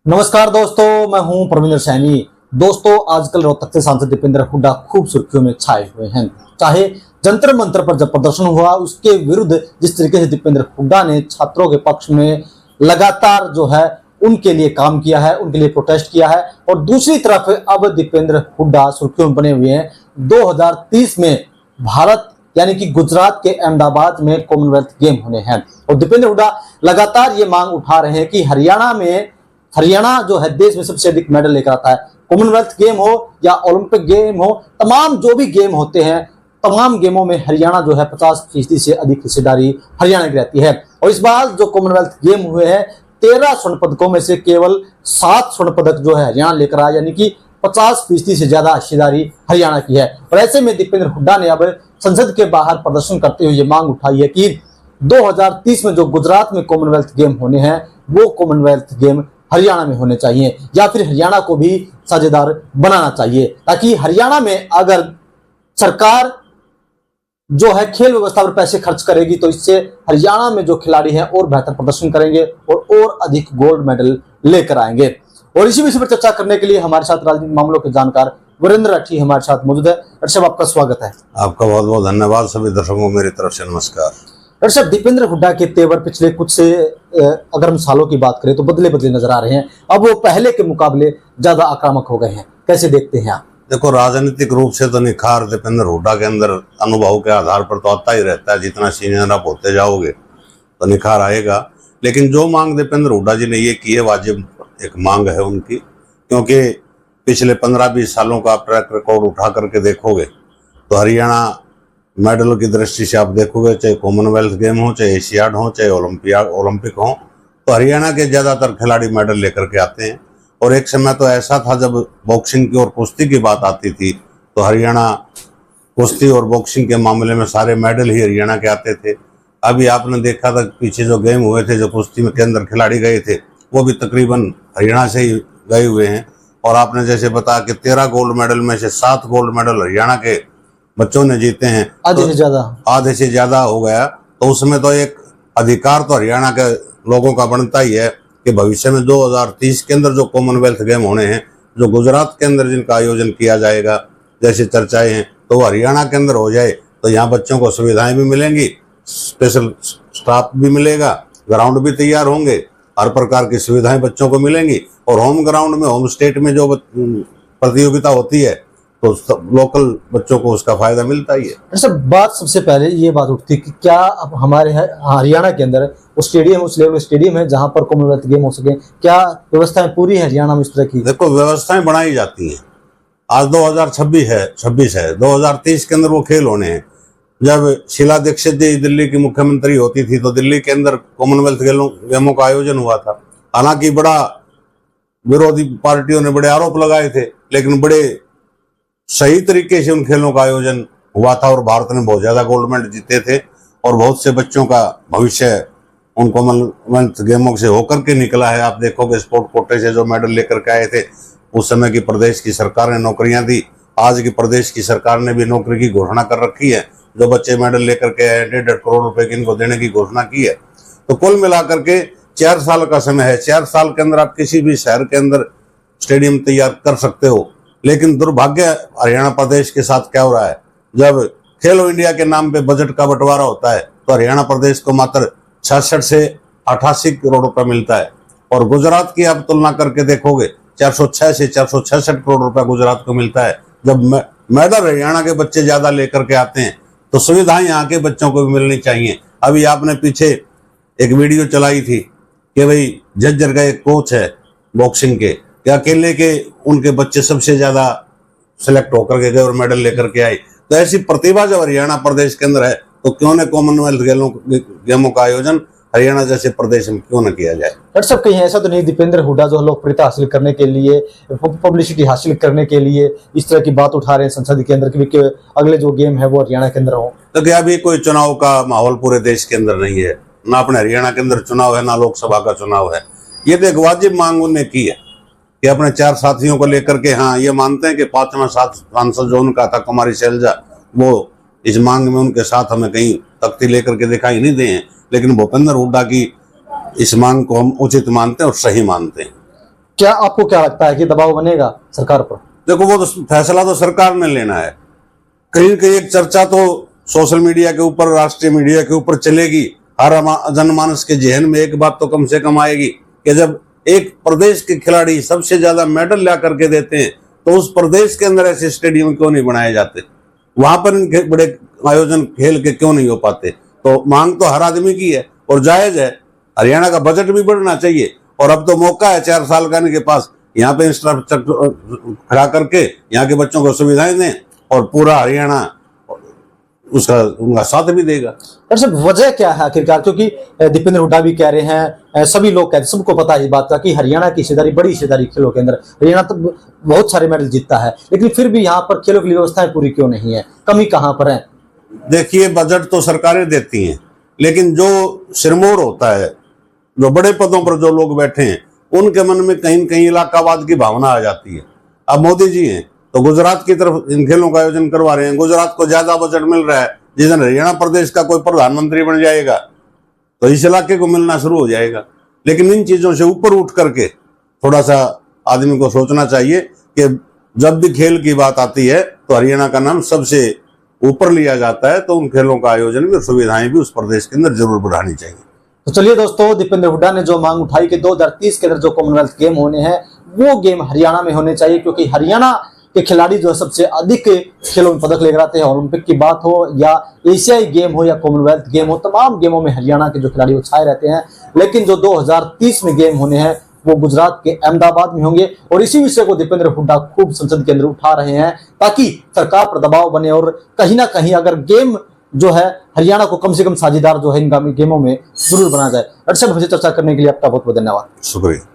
नमस्कार दोस्तों, मैं हूं प्रवीण सैनी। दोस्तों, आजकल रोहतक से सांसद दीपेंद्र हुड्डा खूब सुर्खियों में छाए हुए हैं। चाहे जंतर मंतर पर जब प्रदर्शन हुआ, उसके विरुद्ध जिस तरीके से दीपेंद्र हुड्डा ने छात्रों के पक्ष में लगातार जो है उनके लिए काम किया है, उनके लिए प्रोटेस्ट किया है, और दूसरी तरफ अब दीपेंद्र हुड्डा सुर्खियों में बने हुए हैं। 2030 में भारत यानी कि गुजरात के अहमदाबाद में कॉमनवेल्थ गेम होने हैं, और दीपेंद्र हुड्डा लगातार ये मांग उठा रहे हैं कि हरियाणा जो है देश में सबसे अधिक मेडल लेकर आता है। कॉमनवेल्थ गेम हो या ओलंपिक गेम हो, तमाम जो भी गेम होते हैं, तमाम गेमों में हरियाणा जो है 50% से अधिक हिस्सेदारी हरियाणा की रहती है। और इस बार जो कॉमनवेल्थ गेम हुए हैं, 13 स्वर्ण पदकों में से केवल 7 स्वर्ण पदक जो है हरियाणा लेकर आया, यानी कि 50% से ज्यादा हिस्सेदारी हरियाणा की है। और ऐसे में दीपेंद्र हुड्डा ने अब संसद के बाहर प्रदर्शन करते हुए ये मांग उठाई है कि 2030 में जो गुजरात में कॉमनवेल्थ गेम होने हैं, वो कॉमनवेल्थ गेम हरियाणा में होने चाहिए, या फिर हरियाणा को भी साझेदार बनाना चाहिए, ताकि हरियाणा में अगर सरकार जो है खेल व्यवस्था पर पैसे खर्च करेगी तो इससे हरियाणा में जो खिलाड़ी हैं और बेहतर प्रदर्शन करेंगे और अधिक गोल्ड मेडल लेकर आएंगे। और इसी विषय पर चर्चा करने के लिए हमारे साथ राजनीतिक मामलों के जानकार वीरेंद्र राठी हमारे साथ मौजूद है। डॉक्टर साहब, आपका स्वागत है। आपका बहुत बहुत धन्यवाद। सभी दर्शकों को मेरी तरफ से नमस्कार। डॉक्टर साहब, दीपेंद्र हुड्डा के तेवर पिछले कुछ से अगर हम सालों की बात करें तो बदले बदले नजर आ रहे हैं। अब वो पहले के मुकाबले ज्यादा आक्रामक हो गए हैं, कैसे देखते हैं आप? देखो, राजनीतिक रूप से तो निखार दीपेंद्र हुड्डा के अंदर अनुभव के आधार पर तो आता ही रहता है। जितना सीनियर आप होते जाओगे तो निखार आएगा। लेकिन जो मांग दीपेंद्र हुड्डा जी ने ये की है, वाजिब एक मांग है उनकी, क्योंकि पिछले 15-20 सालों का आप ट्रैक रिकॉर्ड उठा करके देखोगे तो हरियाणा मेडल की दृष्टि से आप देखोगे, चाहे कॉमनवेल्थ गेम हो, चाहे एशियाड हो, चाहे ओलंपिक हो, तो हरियाणा के ज्यादातर खिलाड़ी मेडल लेकर के आते हैं। और एक समय तो ऐसा था जब बॉक्सिंग की और कुश्ती की बात आती थी तो हरियाणा कुश्ती और बॉक्सिंग के मामले में सारे मेडल ही हरियाणा के आते थे। अभी आपने देखा था पीछे जो गेम हुए थे, जो कुश्ती में के अंदर खिलाड़ी गए थे, वो भी तकरीबन हरियाणा से ही गए हुए हैं। और आपने जैसे बताया कि 13 गोल्ड मेडल में से 7 गोल्ड मेडल हरियाणा के बच्चों ने जीते हैं, आधे से ज्यादा हो गया। तो उसमें तो एक अधिकार तो हरियाणा के लोगों का बनता ही है कि भविष्य में 2030 के अंदर जो कॉमनवेल्थ गेम होने हैं, जो गुजरात के अंदर जिनका आयोजन किया जाएगा, जैसे चर्चाएं हैं, तो वो हरियाणा के अंदर हो जाए तो यहाँ बच्चों को सुविधाएं भी मिलेंगी, स्पेशल स्टाफ भी मिलेगा, ग्राउंड भी तैयार होंगे, हर प्रकार की सुविधाएं बच्चों को मिलेंगी। और होम ग्राउंड में, होम स्टेट में जो प्रतियोगिता होती है तो लोकल बच्चों को उसका फायदा मिलता ही है। सर, बात सबसे पहले ये बात उठती कि क्या अब हमारे हरियाणा के अंदर वो स्टेडियम, उस लेवल स्टेडियम है जहां पर कॉमनवेल्थ गेम हो सके? क्या व्यवस्थाएं पूरी है हरियाणा में इस तरह की? देखो, व्यवस्थाएं बनाई जाती हैं। आज 2026 है, 2030 के अंदर वो खेल होने हैं। जब शीला दीक्षित जी दिल्ली की मुख्यमंत्री होती थी तो दिल्ली के अंदर कॉमनवेल्थ गेमों का आयोजन हुआ था। हालांकि बड़ा विरोधी पार्टियों ने बड़े आरोप लगाए थे, लेकिन बड़े सही तरीके से उन खेलों का आयोजन हुआ था और भारत ने बहुत ज्यादा गोल्ड मेडल जीते थे। और बहुत से बच्चों का भविष्य उन कॉमनवेल्थ गेमों से होकर के निकला है। आप देखोगे स्पोर्ट कोटे से जो मेडल लेकर के आए थे, उस समय की प्रदेश की सरकार ने नौकरियां दी। आज की प्रदेश की सरकार ने भी नौकरी की घोषणा कर रखी है। जो बच्चे मेडल लेकर के आए, 1.5 करोड़ रुपए की इनको देने की घोषणा की है। तो कुल मिलाकर के 4 साल का समय है। 4 साल के अंदर आप किसी भी शहर के अंदर स्टेडियम तैयार कर सकते हो। लेकिन दुर्भाग्य हरियाणा प्रदेश के साथ क्या हो रहा है, जब खेलो इंडिया के नाम पे बजट का बंटवारा होता है तो हरियाणा प्रदेश को मात्र 66 से 88 करोड़ रुपए मिलता है। और गुजरात की आप तुलना करके देखोगे, 406 से 466 करोड़ रुपए गुजरात को मिलता है। जब मेडल हरियाणा के बच्चे ज्यादा लेकर के आते हैं तो सुविधाएं यहाँ के बच्चों को भी मिलनी चाहिए। अभी आपने पीछे एक वीडियो चलाई थी कि भाई झज्जर का एक कोच है बॉक्सिंग के, कि अकेले के उनके बच्चे सबसे ज्यादा सिलेक्ट होकर के गए और मेडल लेकर के आए। तो ऐसी प्रतिभा जब हरियाणा प्रदेश के अंदर है तो क्यों न कॉमनवेल्थ गेमों का आयोजन हरियाणा जैसे प्रदेश में क्यों न किया जाए? डॉक्टर साहब, कहीं ऐसा तो नहीं दीपेंद्र हुड्डा जो लोकप्रियता हासिल करने के लिए, पब्लिसिटी हासिल करने के लिए इस तरह की बात उठा रहे हैं संसद के अंदर कि अगले जो गेम है वो हरियाणा के अंदर हो? तो क्या अभी कोई चुनाव का माहौल पूरे देश के अंदर नहीं है, ना अपने हरियाणा के अंदर चुनाव है, ना लोकसभा का चुनाव है। ये तो एक वाजिब मांग उन्होंने की है कि अपने 4 साथियों को लेकर के, हाँ ये मानते हैं कि 5वां सांसद जो उनका था कुमारी शैलजा, वो इस मांग में उनके साथ हमें कहीं तख्ती लेकर के दिखाई नहीं दे हैं। लेकिन भूपेंद्र हुड्डा की इस मांग को हम उचित मानते हैं और सही मानते हैं। क्या आपको क्या लगता है कि दबाव बनेगा सरकार पर? देखो, वो तो फैसला तो सरकार ने लेना है। कहीं कहीं एक चर्चा तो सोशल मीडिया के ऊपर, राष्ट्रीय मीडिया के ऊपर चलेगी। हर जनमानस के जहन में एक बात तो कम से कम आएगी कि जब एक प्रदेश के खिलाड़ी सबसे ज्यादा मेडल ला करके देते हैं तो उस प्रदेश के अंदर ऐसे स्टेडियम क्यों नहीं बनाए जाते, वहां पर इनके बड़े आयोजन खेल के क्यों नहीं हो पाते। तो मांग तो हर आदमी की है और जायज है। हरियाणा का बजट भी बढ़ना चाहिए और अब तो मौका है 4 साल का इनके पास, यहाँ पे इंफ्रास्ट्रक्चर खड़ा करके यहाँ के बच्चों को सुविधाएं दें और पूरा हरियाणा उसका उनका साथ भी देगा। दरअसल वजह क्या है आखिरकार? क्योंकि दीपेंद्र हुड्डा भी कह रहे हैं, सभी लोग कहते हैं, सबको पता है इस बात का कि हरियाणा की हिस्सेदारी, बड़ी हिस्सेदारी खेलों के अंदर। हरियाणा तो बहुत सारे मेडल जीतता है, लेकिन फिर भी यहाँ पर खेलों की व्यवस्थाएं पूरी क्यों नहीं है? कमी कहाँ पर है? देखिए, बजट तो सरकारें देती हैं, लेकिन जो सिरमौर होता है, जो बड़े पदों पर जो लोग बैठे हैं, उनके मन में कहीं कहीं इलाकावाद की भावना आ जाती है। अब मोदी जी हैं तो गुजरात की तरफ इन खेलों का आयोजन करवा रहे हैं, गुजरात को ज्यादा बजट मिल रहा है। जिस दिन हरियाणा प्रदेश का कोई प्रधानमंत्री बन जाएगा तो इस इलाके को मिलना शुरू हो जाएगा। लेकिन इन चीजों से ऊपर उठ करके थोड़ा सा आदमी को सोचना चाहिए कि जब भी खेल की बात आती है तो हरियाणा का नाम सबसे ऊपर लिया जाता है, तो उन खेलों का आयोजन भी और सुविधाएं भी उस प्रदेश के अंदर जरूर बढ़ानी चाहिए। तो चलिए दोस्तों, दीपेंद्र हुड्डा ने जो मांग उठाई कि 2030 के अंदर जो कॉमनवेल्थ गेम होने हैं वो गेम हरियाणा में होने चाहिए, क्योंकि हरियाणा के खिलाड़ी जो है सबसे अधिक खेलों में पदक लेकर आते हैं। ओलंपिक की बात हो या एशियाई गेम हो या कॉमनवेल्थ गेम हो, तमाम गेमों में हरियाणा के जो खिलाड़ी वो छाए रहते हैं। लेकिन जो 2030 में गेम होने हैं वो गुजरात के अहमदाबाद में होंगे और इसी विषय को दीपेंद्र हुड्डा खूब संसद के अंदर उठा रहे हैं ताकि सरकार पर दबाव बने और कहीं ना कहीं अगर गेम जो है हरियाणा को कम से कम साझेदार जो है इन गेमों में जरूर बना जाए। दर्शक, मुझे चर्चा करने के लिए आपका बहुत बहुत धन्यवाद। शुक्रिया।